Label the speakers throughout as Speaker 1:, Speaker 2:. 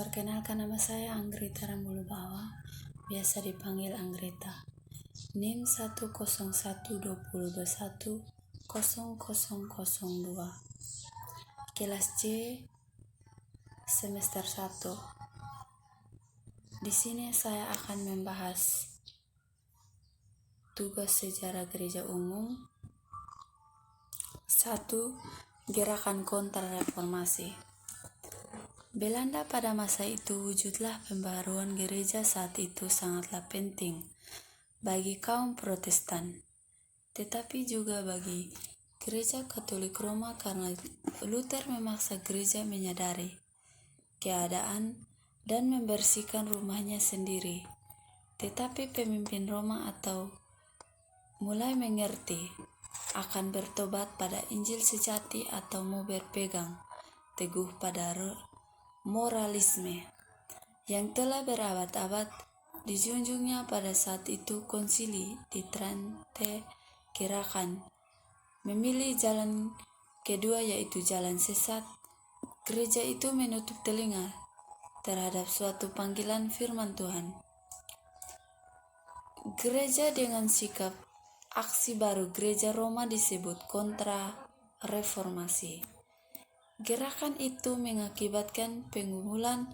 Speaker 1: Perkenalkan, nama saya Anggrita Rambulu Bawa, biasa dipanggil Anggrita. NIM 10120210002. Kelas C semester 1. Di sini saya akan membahas tugas sejarah gereja umum. 1. Gerakan kontra-reformasi. Belanda pada masa itu wujudlah pembaruan gereja saat itu sangatlah penting bagi kaum Protestan, tetapi juga bagi gereja Katolik Roma karena Luther memaksa gereja menyadari keadaan dan membersihkan rumahnya sendiri. Tetapi pemimpin Roma atau mulai mengerti akan bertobat pada Injil sejati atau mau berpegang teguh pada moralisme yang telah berabad-abad dijunjungnya. Pada saat itu konsili di Trente gerakan memilih jalan kedua, yaitu jalan sesat. Gereja itu menutup telinga terhadap suatu panggilan firman Tuhan. Gereja dengan sikap aksi baru gereja Roma disebut kontra reformasi. Gerakan itu mengakibatkan pengumpulan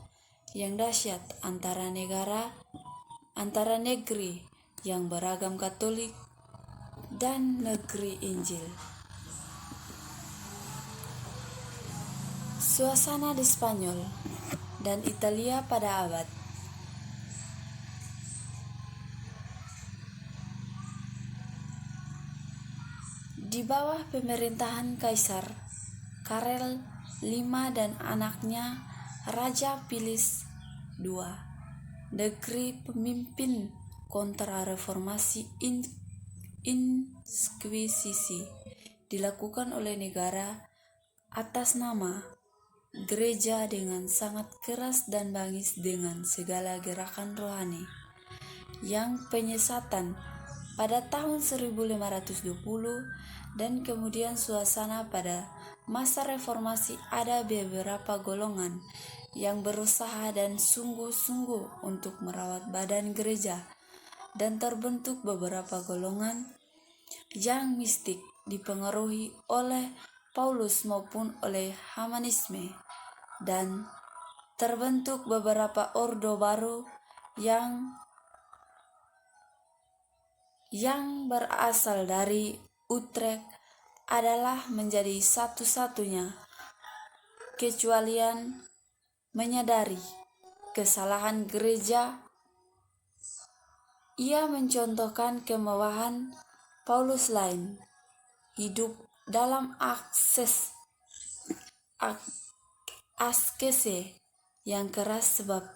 Speaker 1: yang dahsyat antara negeri yang beragam Katolik dan negeri Injil. Suasana di Spanyol dan Italia pada abad di bawah pemerintahan Kaisar Karel V dan anaknya Raja Pius II, negeri pemimpin kontra-reformasi Inkuisisi dilakukan oleh negara atas nama gereja dengan sangat keras dan bangis dengan segala gerakan rohani yang penyesatan pada tahun 1520 dan kemudian suasana pada masa reformasi. Ada beberapa golongan yang berusaha dan sungguh-sungguh untuk merawat badan gereja, dan terbentuk beberapa golongan yang mistik dipengaruhi oleh Paulus maupun oleh Humanisme, dan terbentuk beberapa ordo baru yang berasal dari Utrecht adalah menjadi satu-satunya kecualian menyadari kesalahan gereja. Ia mencontohkan kemewahan Paulus lain, hidup dalam askese yang keras sebab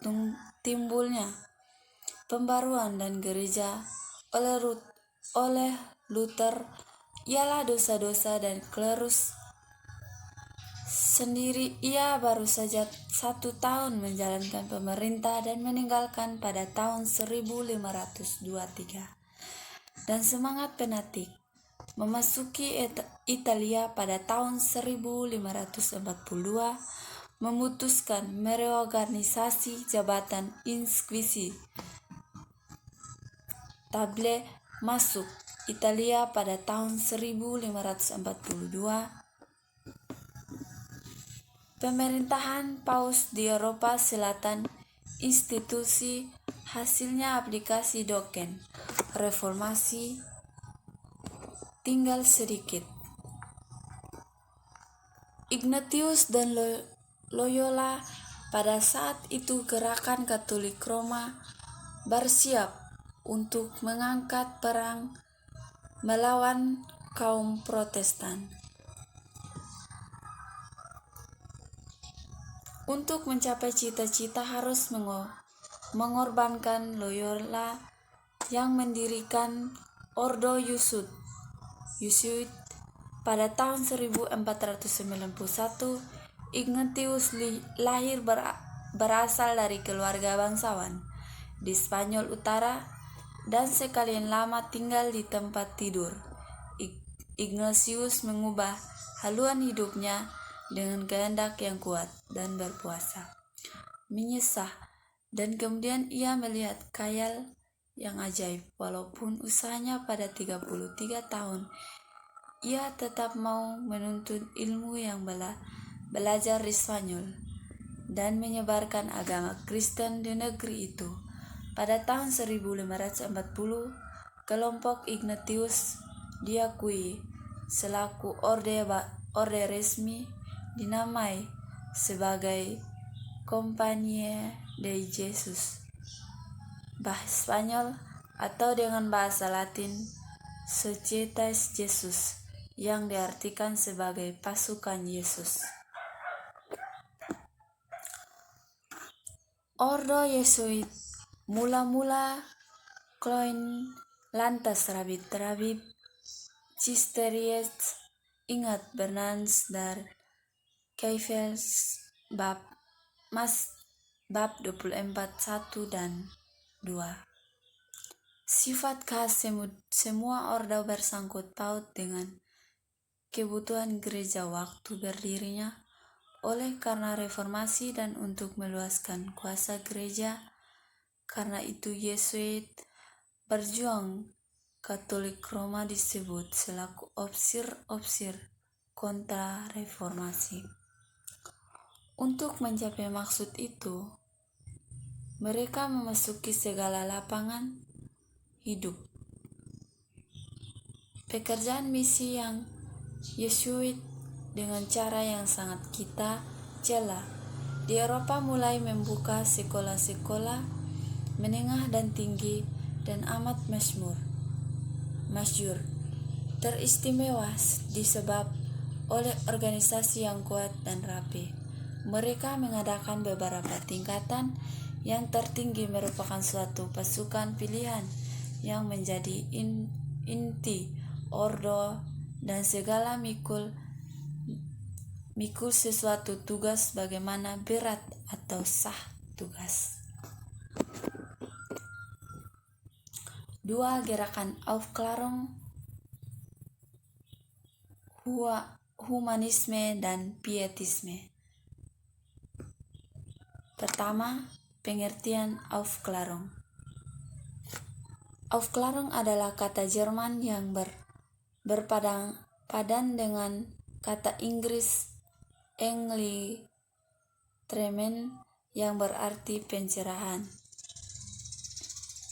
Speaker 1: timbulnya pembaruan dan gereja oleh Luther ialah dosa-dosa dan klerus sendiri. Ia baru saja 1 tahun menjalankan pemerintah dan meninggalkan pada tahun 1523, dan semangat fanatik memasuki Italia pada tahun 1542 memutuskan mereorganisasi jabatan Inkuisisi. Table masuk Italia pada tahun 1542. Pemerintahan Paus di Eropa Selatan, institusi hasilnya aplikasi doktrin reformasi tinggal sedikit. Ignatius dan Loyola. Pada saat itu gerakan Katolik Roma bersiap untuk mengangkat perang melawan kaum Protestan. Untuk mencapai cita-cita harus mengorbankan Loyola yang mendirikan Ordo Jesuit pada tahun 1491. Ignatius lahir berasal dari keluarga bangsawan di Spanyol Utara dan sekalian lama tinggal di tempat tidur. Ignatius mengubah haluan hidupnya dengan kehendak yang kuat dan berpuasa. menyesah, dan kemudian ia melihat khayal yang ajaib. Walaupun usahanya pada 33 tahun, ia tetap mau menuntut ilmu yang belajar di Spanyol dan menyebarkan agama Kristen di negeri itu. Pada tahun 1540, kelompok Ignatius diakui selaku orde resmi, dinamai sebagai Compañía de Jesus, bahasa Spanyol, atau dengan bahasa Latin Societas Jesus, yang diartikan sebagai pasukan Yesus. Ordo Yesuit mula-mula Kloin lantas rabib Cisteriets ingat Bernans dar Keifels bab 24 1 dan 2. Sifat khas semua ordo bersangkut paut dengan kebutuhan gereja waktu berdirinya oleh karena reformasi dan untuk meluaskan kuasa gereja. Karena itu Yesuit berjuang Katolik Roma disebut selaku opsir kontra reformasi. Untuk mencapai maksud itu, mereka memasuki segala lapangan hidup. Pekerjaan misi yang Yesuit dengan cara yang sangat kita cela di Eropa mulai membuka sekolah-sekolah menengah dan tinggi dan amat masyhur, teristimewa disebab oleh organisasi yang kuat dan rapi. Mereka mengadakan beberapa tingkatan. Yang tertinggi merupakan suatu pasukan pilihan yang menjadi inti ordo, dan segala mikul sesuatu tugas bagaimana berat atau sah tugas. 2. Gerakan Aufklärung, humanisme dan pietisme. Pertama, pengertian Aufklärung. Aufklärung adalah kata Jerman yang berpadan dengan kata Inggris Enlightenment yang berarti pencerahan,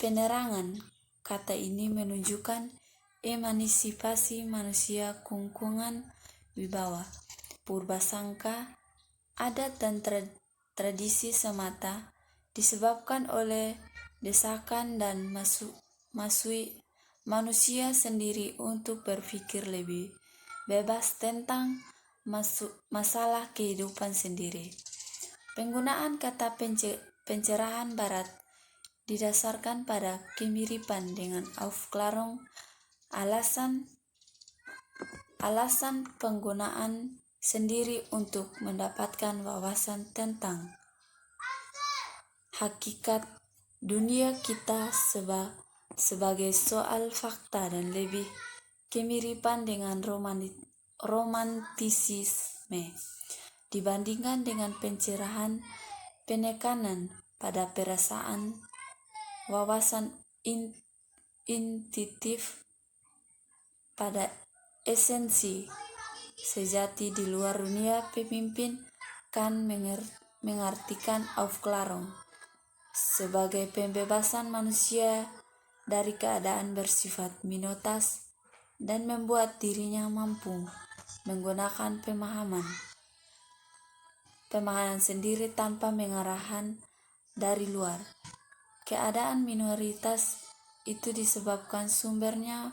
Speaker 1: penerangan. Kata ini menunjukkan emansipasi manusia, kungkungan wibawa, purbasangka, adat dan tradisi semata, disebabkan oleh desakan dan manusia sendiri untuk berpikir lebih bebas tentang masalah kehidupan sendiri. Penggunaan kata pencerahan barat didasarkan pada kemiripan dengan Aufklärung. Alasan penggunaan sendiri untuk mendapatkan wawasan tentang hakikat dunia kita sebagai soal fakta dan lebih kemiripan dengan romantisisme dibandingkan dengan pencerahan, penekanan pada perasaan, wawasan intuitif pada esensi sejati di luar dunia. Pemimpin kan mengartikan Aufklärung sebagai pembebasan manusia dari keadaan bersifat minoritas dan membuat dirinya mampu menggunakan pemahaman sendiri tanpa pengarahan dari luar. Keadaan minoritas itu disebabkan sumbernya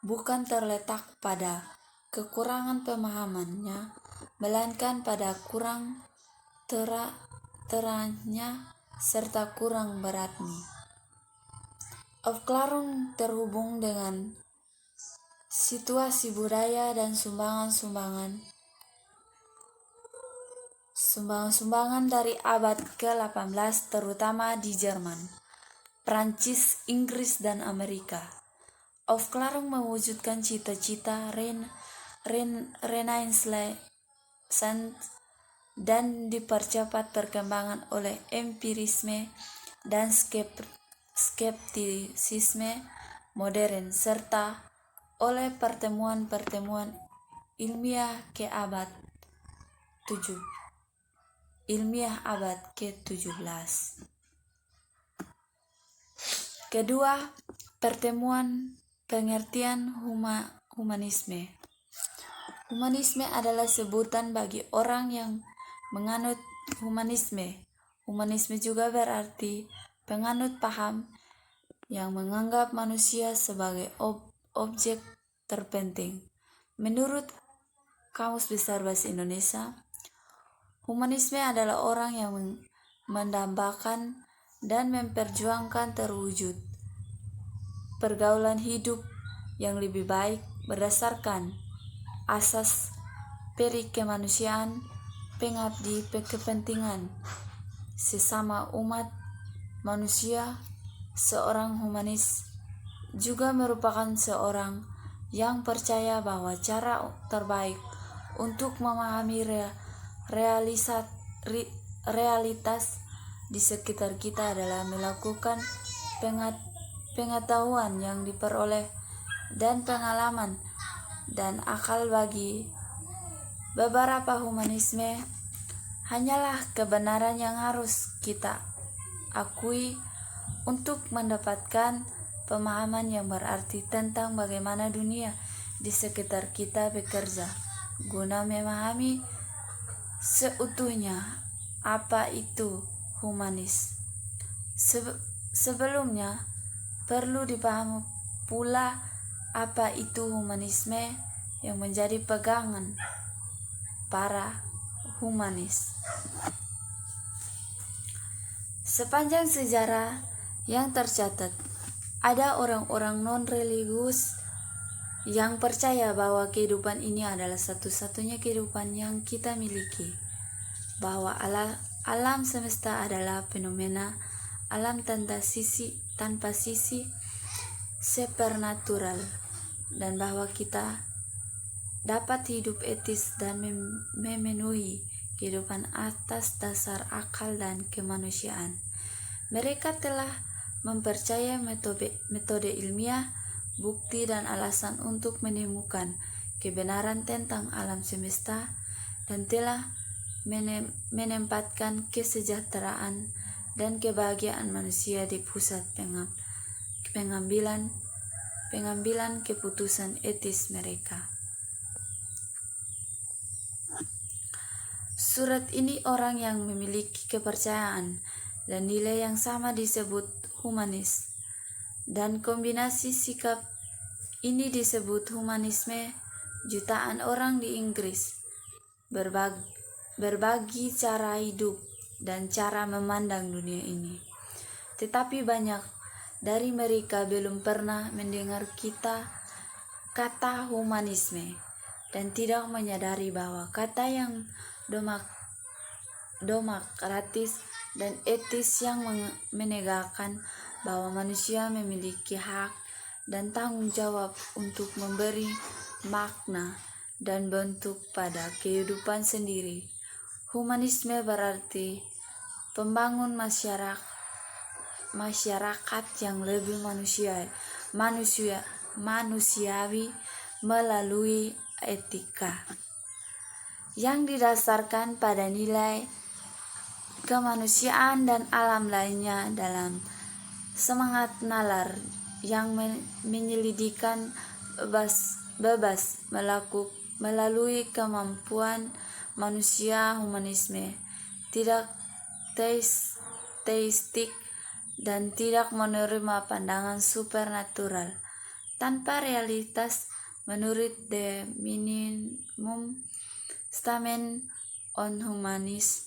Speaker 1: bukan terletak pada kekurangan pemahamannya, melainkan pada kurang terangnya serta kurang beratnya. Aufklärung terhubung dengan situasi budaya dan sumbangan dari abad ke-18 terutama di Jerman, Prancis, Inggris, dan Amerika. Aufklärung mewujudkan cita-cita Renaissance dan dipercepat perkembangan oleh empirisme dan skeptisisme modern serta oleh pertemuan-pertemuan ilmiah abad ke-17. Kedua, pertemuan pengertian humanisme. Humanisme adalah sebutan bagi orang yang menganut humanisme. Humanisme juga berarti penganut paham yang menganggap manusia sebagai objek terpenting. Menurut Kamus Besar Bahasa Indonesia, humanisme adalah orang yang mendambakan dan memperjuangkan terwujud pergaulan hidup yang lebih baik berdasarkan asas peri kemanusiaan, pengabdi kepentingan sesama umat manusia. Seorang humanis juga merupakan seorang yang percaya bahwa cara terbaik untuk memahami realitas di sekitar kita adalah melakukan pengetahuan yang diperoleh dan pengalaman dan akal. Bagi beberapa humanisme hanyalah kebenaran yang harus kita akui untuk mendapatkan pemahaman yang berarti tentang bagaimana dunia di sekitar kita bekerja guna memahami seutuhnya apa itu humanis. Sebelumnya perlu dipahami pula apa itu humanisme yang menjadi pegangan para humanis. Sepanjang sejarah yang tercatat, ada orang-orang non-religius yang percaya bahwa kehidupan ini adalah satu-satunya kehidupan yang kita miliki, bahwa alam semesta adalah fenomena alam tanpa sisi supernatural, dan bahwa kita dapat hidup etis dan memenuhi kehidupan atas dasar akal dan kemanusiaan. Mereka telah mempercayai metode ilmiah, bukti dan alasan untuk menemukan kebenaran tentang alam semesta, dan telah menempatkan kesejahteraan dan kebahagiaan manusia di pusat pengambilan keputusan etis mereka. Surat ini orang yang memiliki kepercayaan dan nilai yang sama disebut humanis, dan kombinasi sikap ini disebut humanisme. Jutaan orang di Inggris berbagi cara hidup dan cara memandang dunia ini, tetapi banyak dari mereka belum pernah mendengar kata humanisme dan tidak menyadari bahwa kata yang demokratis dan etis yang menegakkan bahwa manusia memiliki hak dan tanggung jawab untuk memberi makna dan bentuk pada kehidupan sendiri. Humanisme berarti pembangun masyarakat yang lebih manusiawi melalui etika yang didasarkan pada nilai kemanusiaan dan alam lainnya, dalam semangat nalar yang menyelidikkan bebas melalui kemampuan manusia. Humanisme tidak teistik dan tidak menerima pandangan supernatural tanpa realitas. Menurut The Minimum Statement on Humanis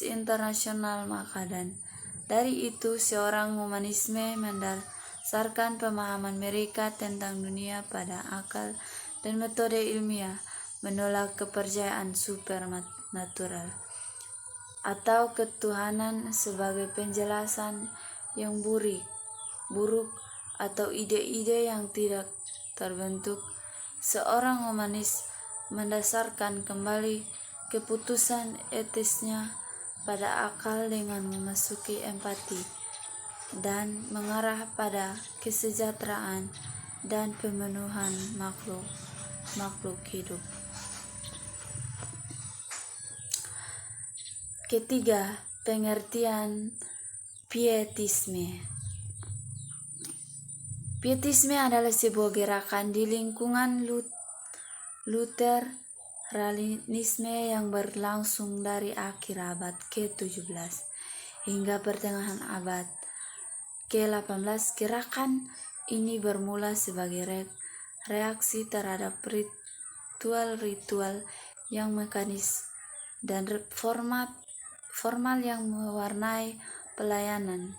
Speaker 1: International, maka dan dari itu seorang humanisme mendasarkan pemahaman mereka tentang dunia pada akal dan metode ilmiah, menolak kepercayaan supernatural atau ketuhanan sebagai penjelasan yang buruk atau ide-ide yang tidak terbentuk. Seorang humanis mendasarkan kembali keputusan etisnya pada akal dengan memasuki empati dan mengarah pada kesejahteraan dan pemenuhan makhluk hidup. Ketiga, pengertian pietisme. Pietisme adalah sebuah gerakan di lingkungan Lutheranisme yang berlangsung dari akhir abad ke-17 hingga pertengahan abad ke-18. Gerakan ini bermula sebagai reaksi terhadap ritual-ritual yang mekanis dan formal yang mewarnai pelayanan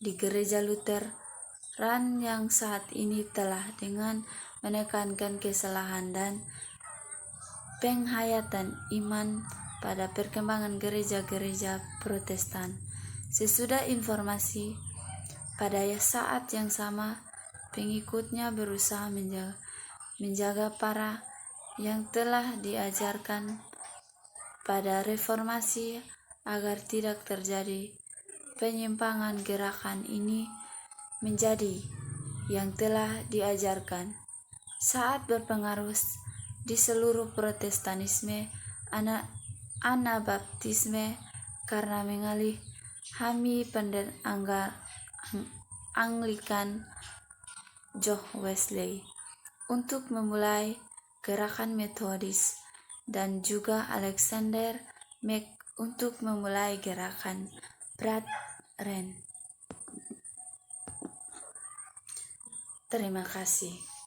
Speaker 1: di gereja Lutheran yang saat ini telah dengan menekankan kesalahan dan penghayatan iman pada perkembangan gereja-gereja Protestan. Sesudah informasi, pada saat yang sama pengikutnya berusaha menjaga para yang telah diajarkan pada reformasi agar tidak terjadi penyimpangan. Gerakan ini menjadi yang telah diajarkan saat berpengaruh di seluruh Protestanisme, Anabaptisme karena mengalami Anglikan John Wesley untuk memulai gerakan Metodis dan juga Alexander untuk memulai gerakan Brethren. Terima kasih.